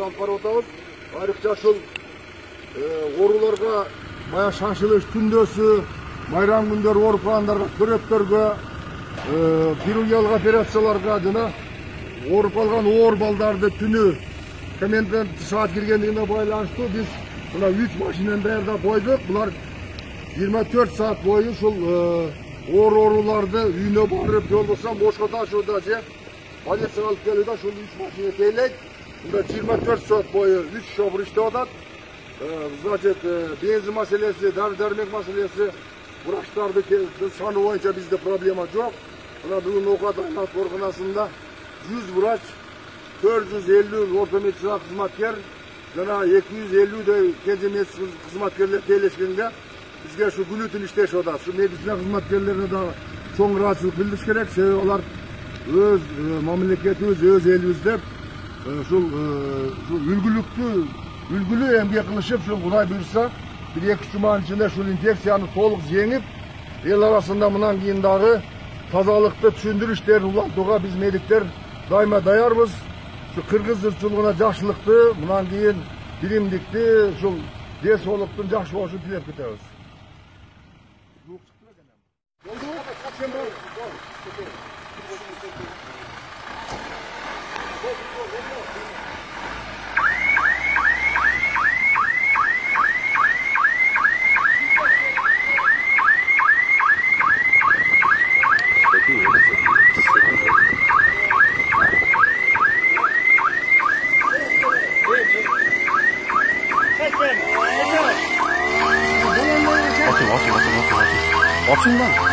alып барып атабыз. Айрыкча ушул ооруларга баягы шашылыш түндөсү, майрам күндөрү оорукандарга, төрөттөргө, хирургиялык операцияларга жана ооруп калган оор балдарды түнү комендант саат киргендигине байланыштуу биз мына 3 машинаны даярдап койдук. Булар 24 саат бою ушул оор ооруларды үйүнө барып, болбосо бошко ташууда же полицияга алып келүүдө ушул 3 машина тейлейт. Мында 24 саат бою 3 шофер иштеп атат. Значит, бензин маселеси, дары-дармек маселеси, врачтарды саны боюнча бизде проблема жок. Мына бүгүн Окат аймак ооруканасында 100 врач, 450 орто медициналық кызматкер, жана 250 кенже медицина кызматкерлер тейлешкенге бизге шу күнү түнү иштешип атат. Шу медицина кызматкерлерине да чоң ыраазычылык билдириш керек. Себеби алар өз мамлекетибиз, өз элибизде ушул үлгүлүү эмгек кылышып, ушул Кудай буйрса, 1-2 жуманын ичинде ушул инфекцияны толук жеңип, эл арасында мындан кийин дагы тазалыкты түшүндүрүү иштерин улантууга биз медиктер дайыма даярбыз. Şu Kırgız жұртшылығына жақшылықты, мұнан кейін білімдікті, шул денсаулықтың жақсы болушун тілеп кетебиз. Watching lan.